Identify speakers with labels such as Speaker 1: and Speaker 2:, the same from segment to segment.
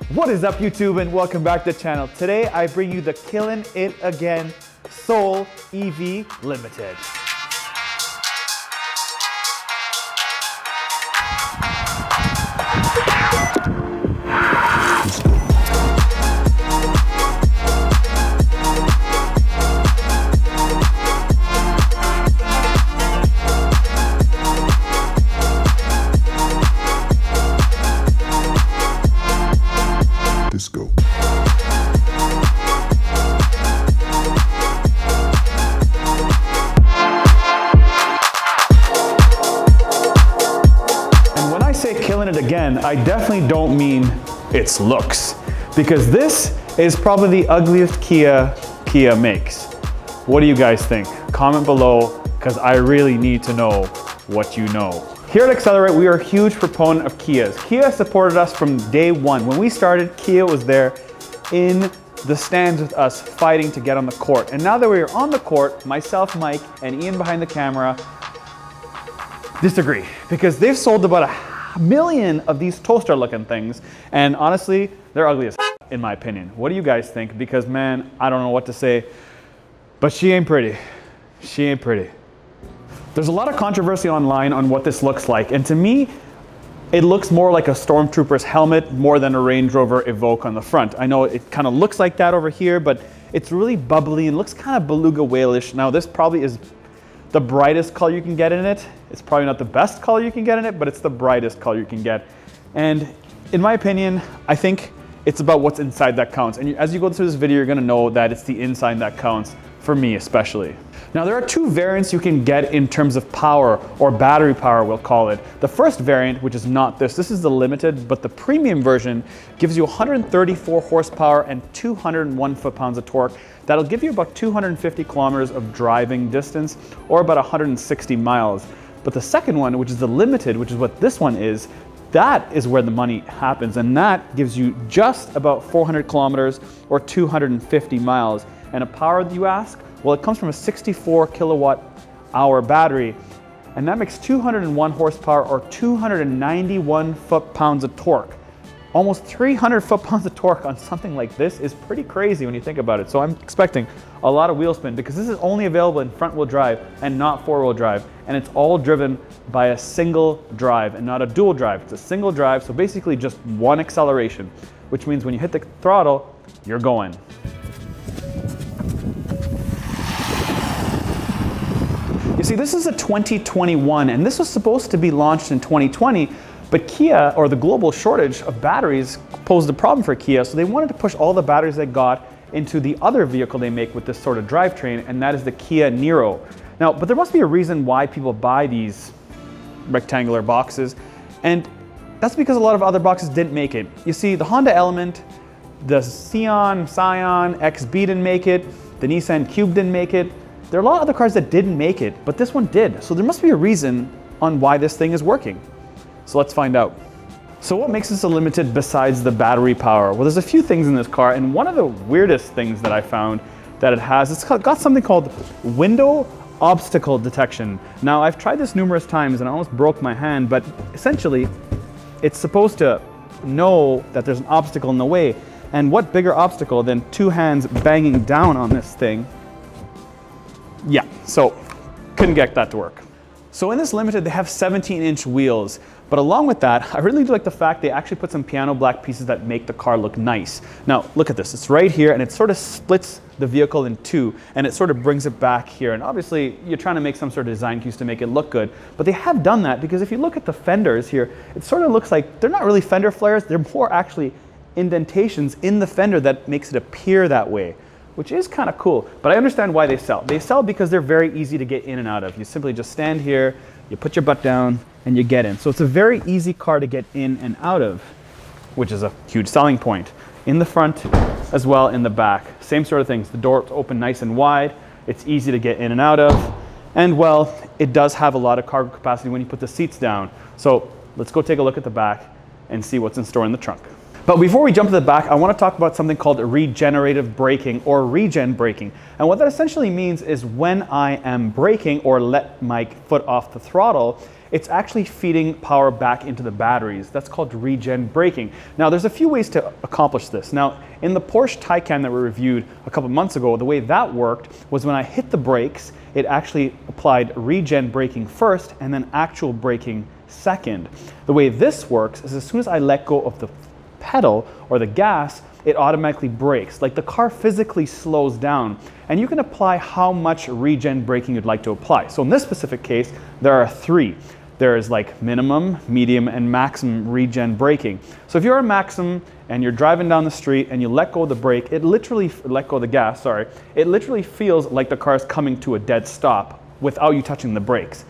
Speaker 1: What is up, YouTube, and welcome back to the channel. Today I bring you the Killin' It Again Soul EV Limited. Killing it again, I definitely don't mean its looks, because this is probably the ugliest Kia makes. What do you guys think? Comment below, because I really need to know what you know. Here at Accelerate, we are a huge proponent of Kias. Kia supported us from day one. When we started, Kia was there in the stands with us, fighting to get on the court. And now that we are on the court, myself, Mike, and Ian behind the camera disagree, because they've sold about a million of these toaster looking things, and honestly they're ugly as in my opinion. What do you guys think? Because man, I don't know what to say, but she ain't pretty. She ain't pretty. There's a lot of controversy online on what this looks like, and to me it looks more like a stormtrooper's helmet more than a Range Rover Evoque on the front. I know it kind of looks like that over here, but it's really bubbly and looks kind of beluga whale-ish. Now this probably is the brightest color you can get in it. It's probably not the best color you can get in it, but it's the brightest color you can get. And in my opinion, I think it's about what's inside that counts. And as you go through this video, you're gonna know that it's the inside that counts, for me especially. Now there are two variants you can get in terms of power, or battery power we'll call it. The first variant, which is not this is the limited, but the premium version gives you 134 horsepower and 201 foot-pounds of torque. That'll give you about 250 kilometers of driving distance, or about 160 miles. But the second one, which is the limited, which is what this one is, that is where the money happens, and that gives you just about 400 kilometers or 250 miles. And a power that you ask? Well, it comes from a 64 kilowatt hour battery, and that makes 201 horsepower or 291 foot-pounds of torque. Almost 300 foot-pounds of torque on something like this is pretty crazy when you think about it. So I'm expecting a lot of wheel spin, because this is only available in front-wheel drive and not four-wheel drive, and it's all driven by a single drive and not a dual drive. It's a single drive, so basically just one acceleration, which means when you hit the throttle, you're going. You see, this is a 2021, and this was supposed to be launched in 2020, but Kia, or the global shortage of batteries, posed a problem for Kia, so they wanted to push all the batteries they got into the other vehicle they make with this sort of drivetrain, and that is the Kia Niro. Now, but there must be a reason why people buy these rectangular boxes, and that's because a lot of other boxes didn't make it. You see, the Honda Element, the Scion XB didn't make it, the Nissan Cube didn't make it. There are a lot of other cars that didn't make it, but this one did. So there must be a reason on why this thing is working. So let's find out. So what makes this a limited besides the battery power? Well, there's a few things in this car, and one of the weirdest things that I found that it has, it's got something called window obstacle detection. Now, I've tried this numerous times and I almost broke my hand, but essentially it's supposed to know that there's an obstacle in the way. And what bigger obstacle than two hands banging down on this thing? Yeah, so couldn't get that to work. So in this limited, they have 17-inch wheels, but along with that, I really do like the fact they actually put some piano black pieces that make the car look nice. Now, look at this, it's right here, and it sort of splits the vehicle in two, and it sort of brings it back here. And obviously, you're trying to make some sort of design cues to make it look good, but they have done that, because if you look at the fenders here, it sort of looks like they're not really fender flares, they're more actually indentations in the fender that makes it appear that way, which is kind of cool. But I understand why they sell. They sell because they're very easy to get in and out of. You simply just stand here, you put your butt down, and you get in. So it's a very easy car to get in and out of, which is a huge selling point. In the front as well in the back. Same sort of things. The doors open nice and wide. It's easy to get in and out of. And well, it does have a lot of cargo capacity when you put the seats down. So let's go take a look at the back and see what's in store in the trunk. But before we jump to the back, I want to talk about something called regenerative braking, or regen braking. And what that essentially means is when I am braking or let my foot off the throttle, it's actually feeding power back into the batteries. That's called regen braking. Now, there's a few ways to accomplish this. Now, in the Porsche Taycan that we reviewed a couple months ago, the way that worked was when I hit the brakes, it actually applied regen braking first and then actual braking second. The way this works is as soon as I let go of the pedal or the gas, it automatically brakes. Like the car physically slows down, and you can apply how much regen braking you'd like to apply. So in this specific case, there are 3. There's like minimum, medium, and maximum regen braking. So if you're a maximum and you're driving down the street and you let go of the brake, it literally, let go of the gas, sorry, it literally feels like the car is coming to a dead stop without you touching the brakes.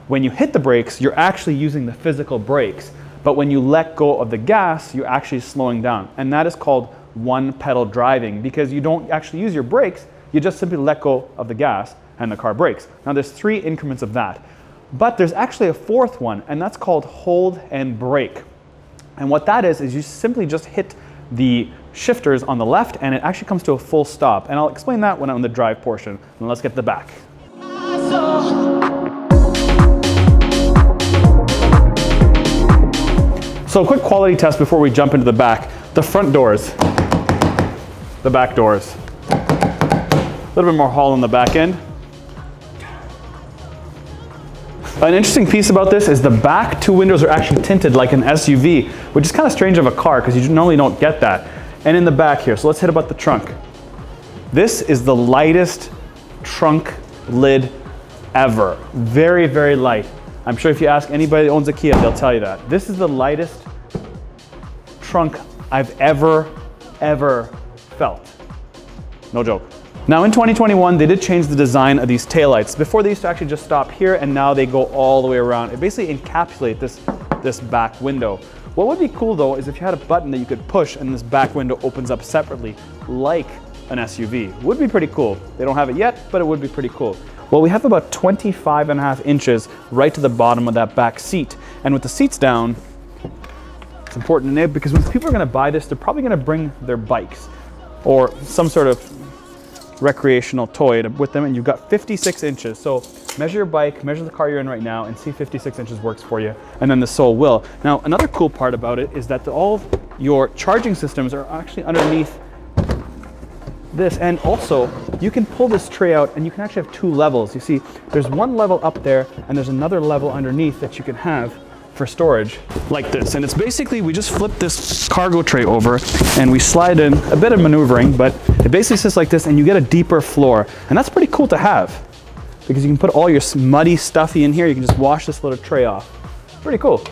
Speaker 1: When you hit the brakes, you're actually using the physical brakes. But when you let go of the gas, you're actually slowing down. And that is called one pedal driving, because you don't actually use your brakes, you just simply let go of the gas and the car brakes. Now there's 3 increments of that. But there's actually a 4th one, and that's called hold and brake. And what that is you simply just hit the shifters on the left and it actually comes to a full stop. And I'll explain that when I'm in the drive portion. And let's get to the back. So a quick quality test before we jump into the back. The front doors, the back doors. A little bit more haul on the back end. An interesting piece about this is the back 2 windows are actually tinted like an SUV, which is kind of strange of a car because you normally don't get that. And in the back here, so let's hit about the trunk. This is the lightest trunk lid ever. Very, very light. I'm sure if you ask anybody that owns a Kia, they'll tell you that. This is the lightest trunk I've ever felt. No joke. Now in 2021, they did change the design of these taillights. Before they used to actually just stop here, and now they go all the way around. It basically encapsulates this back window. What would be cool though is if you had a button that you could push and this back window opens up separately like an SUV. Would be pretty cool. They don't have it yet, but it would be pretty cool. Well, we have about 25.5 inches right to the bottom of that back seat. And with the seats down, it's important to note because when people are gonna buy this, they're probably gonna bring their bikes or some sort of recreational toy with them, and you've got 56 inches. So measure your bike, measure the car you're in right now, and see if 56 inches works for you, and then the Soul will. Now, another cool part about it is that all your charging systems are actually underneath this, and also you can pull this tray out and you can actually have 2 levels. You see, there's one level up there and there's another level underneath that you can have for storage like this. And it's basically, we just flip this cargo tray over and we slide in a bit of maneuvering, but it basically sits like this and you get a deeper floor. And that's pretty cool to have because you can put all your muddy stuffy in here. You can just wash this little tray off. Pretty cool.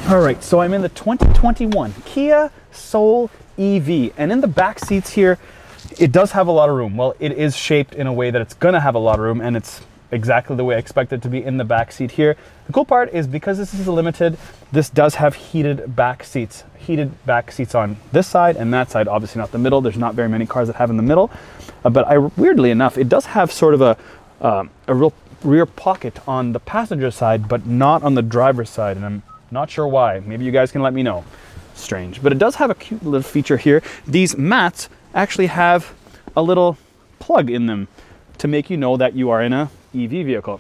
Speaker 1: All right, so I'm in the 2021 Kia Soul EV, and in the back seats here, it does have a lot of room. Well, it is shaped in a way that it's gonna have a lot of room, and it's exactly the way I expect it to be in the back seat here. The cool part is because this is a limited, this does have heated back seats. Heated back seats on this side and that side, obviously not the middle. There's not very many cars that have in the middle. But weirdly enough, it does have sort of a real rear pocket on the passenger side, but not on the driver's side. And I'm not sure why. Maybe you guys can let me know. Strange. But it does have a cute little feature here. These mats actually have a little plug in them to make you know that you are in a EV vehicle.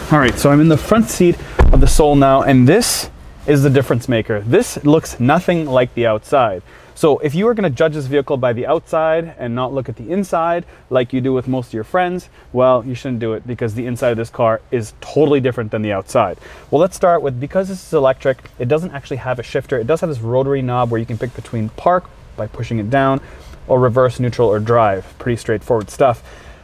Speaker 1: All right, so I'm in the front seat of the Soul now, and this is the difference maker. This looks nothing like the outside. So if you are going to judge this vehicle by the outside and not look at the inside like you do with most of your friends, well, you shouldn't do it because the inside of this car is totally different than the outside. Well, let's start with, because this is electric, it doesn't actually have a shifter. It does have this rotary knob where you can pick between park by pushing it down, or reverse, neutral, or drive. Pretty straightforward stuff.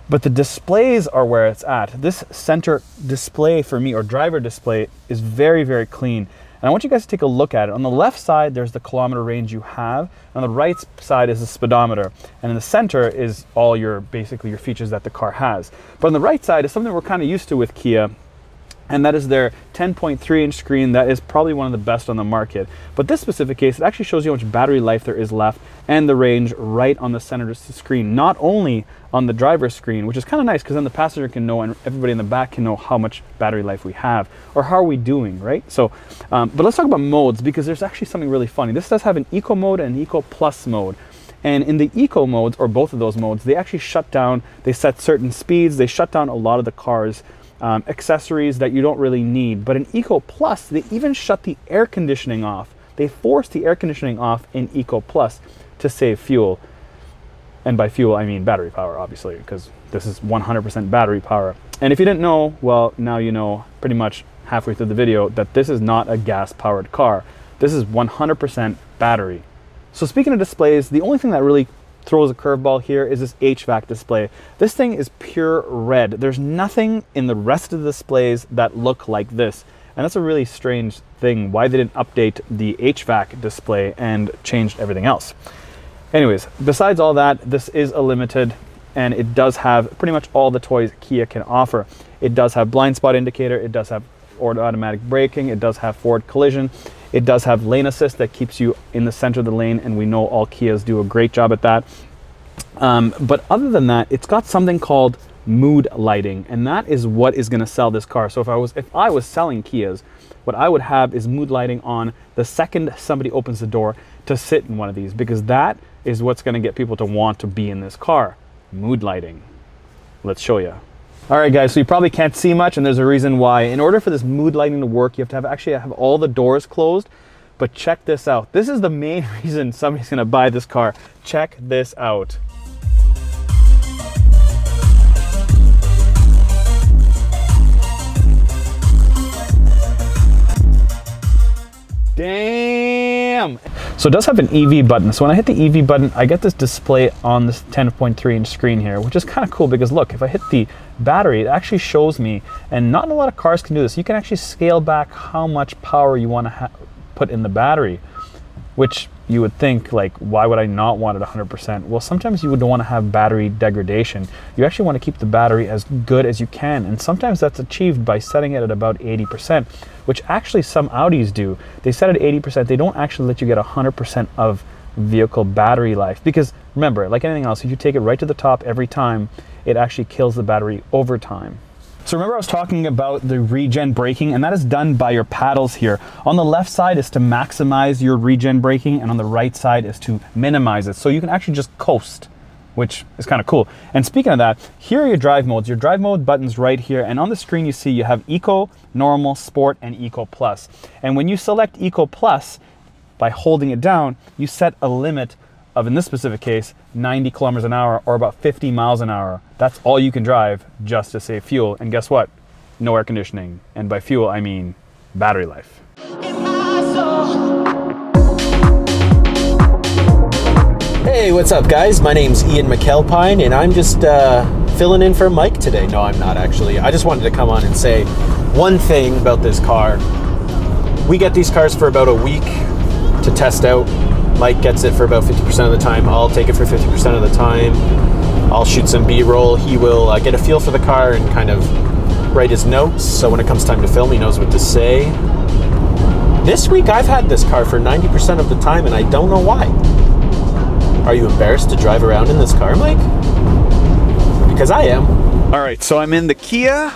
Speaker 1: But the displays are where it's at. This center display for me, or driver display, is very, very clean. And I want you guys to take a look at it. On the left side, there's the kilometer range you have. On the right side is the speedometer. And in the center is all your, basically your features that the car has. But on the right side is something we're kind of used to with Kia, and that is their 10.3-inch screen. That is probably one of the best on the market. But this specific case, it actually shows you how much battery life there is left and the range right on the center screen, not only on the driver's screen, which is kind of nice because then the passenger can know and everybody in the back can know how much battery life we have or how are we doing, right? So, but let's talk about modes, because there's actually something really funny. This does have an Eco mode and an Eco Plus mode. And in the Eco modes, or both of those modes, they actually shut down, they set certain speeds, they shut down a lot of the car's accessories that you don't really need. But in Eco Plus, they even shut the air conditioning off. They forced the air conditioning off in Eco Plus to save fuel. And by fuel, I mean battery power, obviously, because this is 100% battery power. And if you didn't know, well, now you know pretty much halfway through the video that this is not a gas-powered car. This is 100% battery. So speaking of displays, the only thing that really throws a curveball here is this HVAC display. This thing is pure red. There's nothing in the rest of the displays that look like this. And that's a really strange thing, why they didn't update the HVAC display and changed everything else. Anyways, besides all that, this is a limited, and it does have pretty much all the toys Kia can offer. It does have blind spot indicator, it does have automatic braking, it does have forward collision, it does have lane assist that keeps you in the center of the lane, and we know all Kias do a great job at that. But other than that, it's got something called mood lighting, and that is what is going to sell this car. So if I was selling Kias, what I would have is mood lighting on the second somebody opens the door to sit in one of these, because that is what's going to get people to want to be in this car. Mood lighting. Let's show you. All right, guys, so you probably can't see much, and there's a reason why. In order for this mood lighting to work, you have to actually have all the doors closed. But check this out. This is the main reason somebody's going to buy this car. Check this out. Damn! So it does have an EV button. So when I hit the EV button, I get this display on this 10.3-inch screen here, which is kind of cool because look, if I hit the battery, it actually shows me, and not a lot of cars can do this, you can actually scale back how much power you want to put in the battery, which you would think, like, why would I not want it 100%? Well, sometimes you would want to have battery degradation. You actually want to keep the battery as good as you can, and sometimes that's achieved by setting it at about 80%, which actually some Audis do. They set it at 80%. They don't actually let you get 100% of vehicle battery life, because remember, like anything else, if you take it right to the top every time, it actually kills the battery over time. So remember I was talking about the regen braking, and that is done by your paddles here. On the left side is to maximize your regen braking, and on the right side is to minimize it. So you can actually just coast, which is kind of cool. And speaking of that, here are your drive modes. Your drive mode button's right here, and on the screen you see you have Eco, Normal, Sport, and Eco Plus. And when you select Eco Plus, by holding it down, you set a limit of, in this specific case, 90 kilometers an hour, or about 50 miles an hour. That's all you can drive just to save fuel. And guess what? No air conditioning. And by fuel, I mean battery life.
Speaker 2: Hey, what's up, guys? My name's Ian McAlpine, and I'm just filling in for Mike today. No, I'm not actually. I just wanted to come on and say one thing about this car. We get these cars for about a week to test out. Mike gets it for about 50% of the time. I'll take it for 50% of the time. I'll shoot some B-roll. He will get a feel for the car and kind of write his notes, so when it comes time to film, he knows what to say. This week, I've had this car for 90% of the time, and I don't know why. Are you embarrassed to drive around in this car, Mike? Because I am.
Speaker 1: All right, so I'm in the Kia.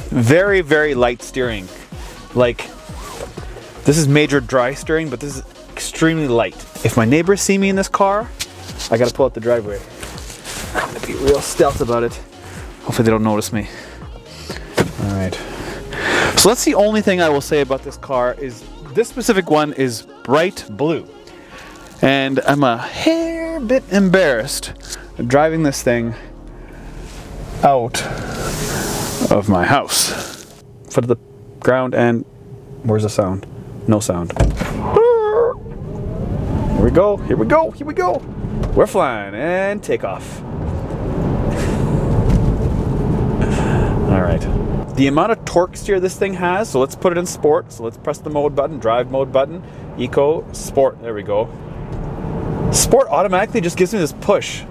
Speaker 1: Very, very light steering. Like, this is major dry steering, but this is extremely light. If my neighbors see me in this car, I gotta pull out the driveway. I'm gonna be real stealth about it. Hopefully they don't notice me. All right. So that's the only thing I will say about this car, is this specific one is bright blue. And I'm a hair bit embarrassed driving this thing out of my house. Foot of the ground, and where's the sound? No sound. Here we go, here we go, here we go. We're flying, and take off. All right. The amount of torque steer this thing has, so let's put it in sport. So let's press the mode button, drive mode button, Eco, Sport, there we go. Sport automatically just gives me this push.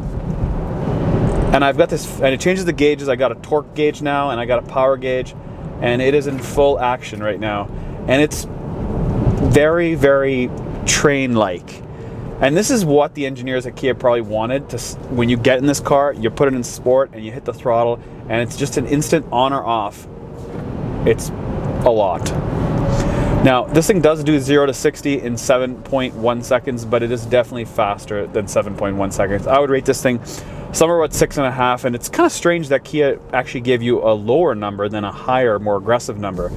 Speaker 1: And I've got this, and it changes the gauges. I got a torque gauge now, and I got a power gauge, and it is in full action right now. And it's very, very train-like. And this is what the engineers at Kia probably wanted. To, when you get in this car, you put it in sport and you hit the throttle, and it's just an instant on or off. It's a lot. Now, this thing does do 0 to 60 in 7.1 seconds, but it is definitely faster than 7.1 seconds. I would rate this thing Some are about 6.5, and it's kind of strange that Kia actually gave you a lower number than a higher, more aggressive number.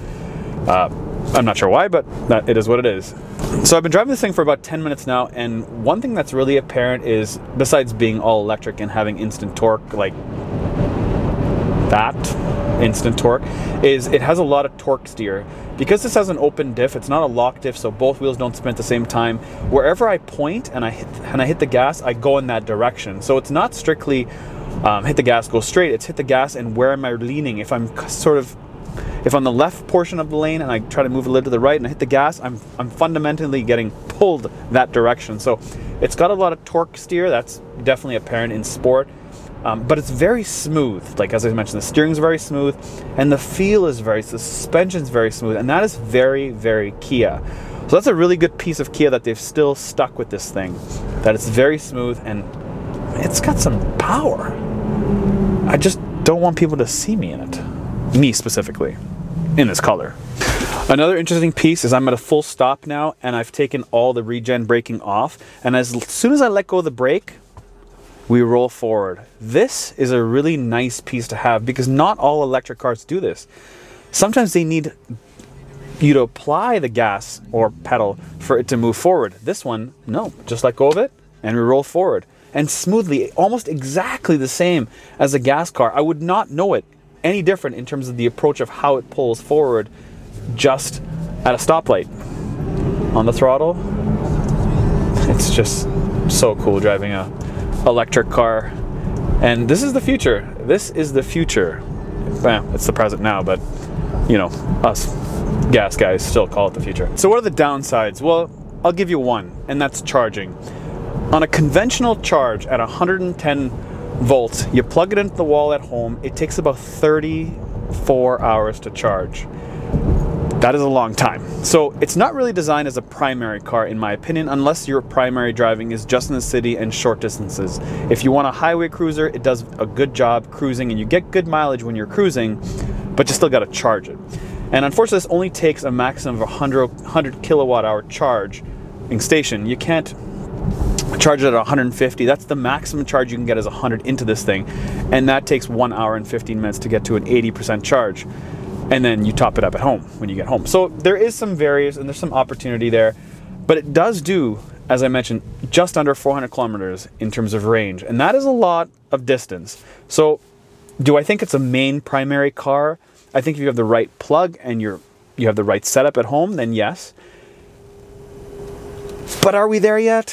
Speaker 1: I'm not sure why, but it is what it is. So I've been driving this thing for about 10 minutes now, and one thing that's really apparent is, besides being all electric and having instant torque, like that, instant torque, is it has a lot of torque steer. Because this has an open diff, it's not a lock diff, so both wheels don't spin at the same time. Wherever I point and I hit the gas, I go in that direction. So it's not strictly hit the gas, go straight. It's hit the gas and where am I leaning? If I'm on the left portion of the lane and I try to move a little to the right and I hit the gas, I'm fundamentally getting pulled that direction. So it's got a lot of torque steer. That's definitely apparent in sport. But it's very smooth. Like, as I mentioned, the steering's very smooth and the feel is the suspension's very smooth, and that is very, very Kia. So that's a really good piece of Kia that they've still stuck with this thing, that it's very smooth and it's got some power. I just don't want people to see me in it. Me specifically, in this color. Another interesting piece is I'm at a full stop now and I've taken all the regen braking off, and as soon as I let go of the brake, we roll forward. This is a really nice piece to have because not all electric cars do this. Sometimes they need you to apply the gas or pedal for it to move forward. This one, no, just let go of it and we roll forward. And smoothly, almost exactly the same as a gas car. I would not know it any different in terms of the approach of how it pulls forward just at a stoplight. On the throttle, it's just so cool driving a electric car, and this is the future. This is the future. Well, it's the present now, but you know, us gas guys still call it the future. So what are the downsides? Well, I'll give you one, and that's charging. On a conventional charge at 110 volts, you plug it into the wall at home, it takes about 34 hours to charge. That is a long time. So it's not really designed as a primary car, in my opinion, unless your primary driving is just in the city and short distances. If you want a highway cruiser, it does a good job cruising and you get good mileage when you're cruising, but you still got to charge it. And unfortunately, this only takes a maximum of 100 kilowatt hour charging station. You can't charge it at 150. That's the maximum charge you can get is 100 into this thing. And that takes 1 hour and 15 minutes to get to an 80% charge. And then you top it up at home when you get home. So there is some variance and there's some opportunity there, but it does do, as I mentioned, just under 400 kilometers in terms of range. And that is a lot of distance. So do I think it's a main primary car? I think if you have the right plug and you have the right setup at home, then yes. But are we there yet?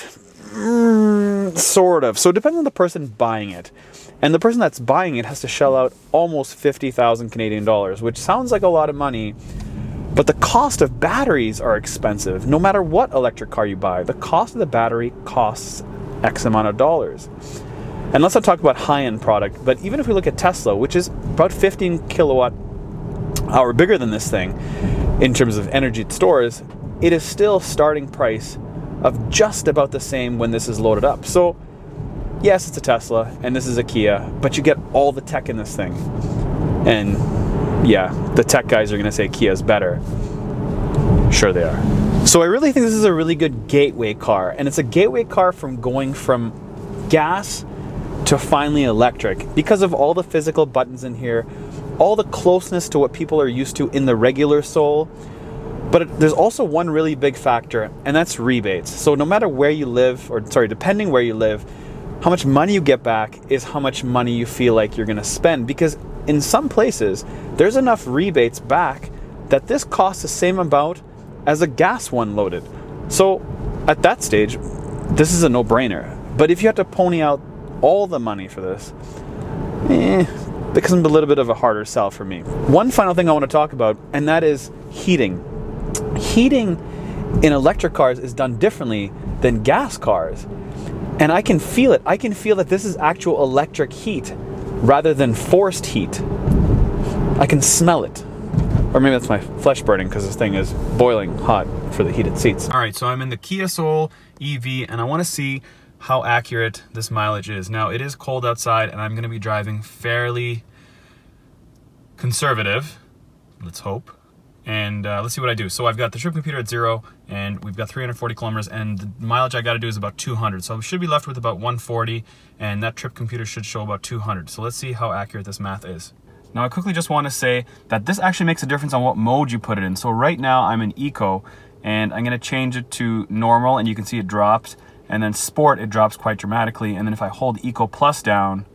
Speaker 1: Sort of. So it depends on the person buying it. And the person that's buying it has to shell out almost 50,000 Canadian dollars, which sounds like a lot of money, but the cost of batteries are expensive. No matter what electric car you buy, the cost of the battery costs X amount of dollars. And let's not talk about high-end product, but even if we look at Tesla, which is about 15 kilowatt hour bigger than this thing in terms of energy it stores, it is still starting price of just about the same when this is loaded up. So yes, it's a Tesla and this is a Kia, but you get all the tech in this thing. And yeah, the tech guys are going to say Kia's better. Sure they are. So I really think this is a really good gateway car, and it's a gateway car from going from gas to finally electric because of all the physical buttons in here, all the closeness to what people are used to in the regular Soul. But there's also one really big factor, and that's rebates. So no matter where you live, or sorry, depending where you live, how much money you get back is how much money you feel like you're gonna spend, because in some places, there's enough rebates back that this costs the same amount as a gas one loaded. So at that stage, this is a no-brainer. But if you have to pony out all the money for this, it becomes a little bit of a harder sell for me. One final thing I want to talk about, and that is heating. Heating in electric cars is done differently than gas cars. And I can feel it. I can feel that this is actual electric heat rather than forced heat. I can smell it. Or maybe that's my flesh burning because this thing is boiling hot for the heated seats. All right, so I'm in the Kia Soul EV and I want to see how accurate this mileage is. Now, it is cold outside and I'm going to be driving fairly conservative, let's hope,
Speaker 3: And let's see what I do. So I've got the trip computer at 0, and we've got 340 kilometers, and the mileage I got to do is about 200. So I should be left with about 140, and that trip computer should show about 200. So let's see how accurate this math is. Now I quickly just want to say that this actually makes a difference on what mode you put it in. So right now I'm in Eco, and I'm going to change it to normal, and you can see it drops. And then Sport, it drops quite dramatically. And then if I hold Eco Plus down,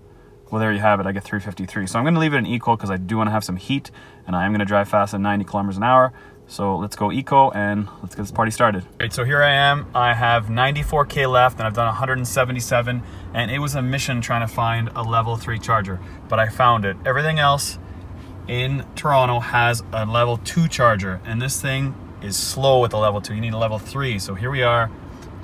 Speaker 3: well, there you have it, I get 353. So I'm gonna leave it in Eco because I do wanna have some heat, and I am gonna drive fast at 90 kilometers an hour. So let's go Eco and let's get this party started. All right, so here I am. I have 94K left, and I've done 177, and it was a mission trying to find a level 3 charger, but I found it. Everything else in Toronto has a level 2 charger, and this thing is slow with the level 2. You need a level 3. So here we are,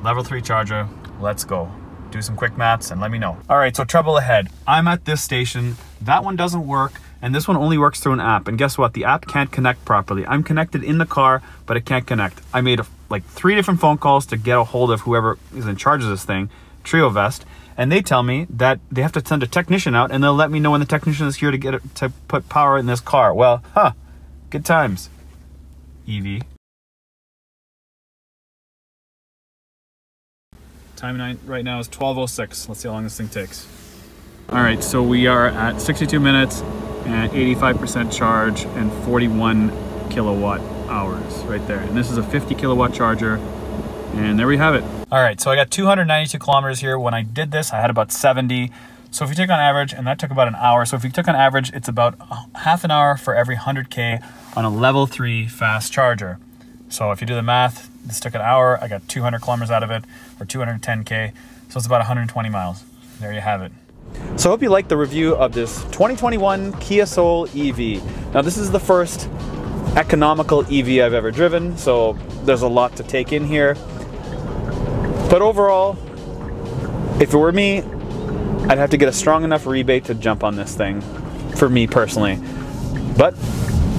Speaker 3: level 3 charger. Let's go. Do some quick maths and let me know. All right, so trouble ahead. I'm at this station. That one doesn't work, and this one only works through an app. And guess what? The app can't connect properly. I'm connected in the car, but it can't connect. I made like 3 different phone calls to get a hold of whoever is in charge of this thing, Trio Vest, and they tell me that they have to send a technician out, and they'll let me know when the technician is here to get it, to put power in this car. Well, good times, EV. Time right now is 12:06. Let's see how long this thing takes. All right, so we are at 62 minutes and 85% charge and 41 kilowatt hours right there. And this is a 50 kilowatt charger, and there we have it. All right, so I got 292 kilometers here. When I did this, I had about 70. So if you take on average, and that took about an hour. So if you took on average, it's about half an hour for every 100K on a level 3 fast charger. So if you do the math, this took an hour. I got 200 kilometers out of it, or 210K. So it's about 120 miles. There you have it.
Speaker 1: So I hope you liked the review of this 2021 Kia Soul EV. Now this is the first economical EV I've ever driven, so there's a lot to take in here. But overall, if it were me, I'd have to get a strong enough rebate to jump on this thing, for me personally. But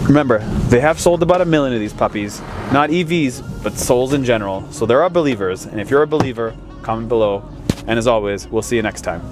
Speaker 1: remember, they have sold about 1 million of these puppies. Not EVs, but souls in general. So there are believers, and if you're a believer, comment below. And as always, we'll see you next time.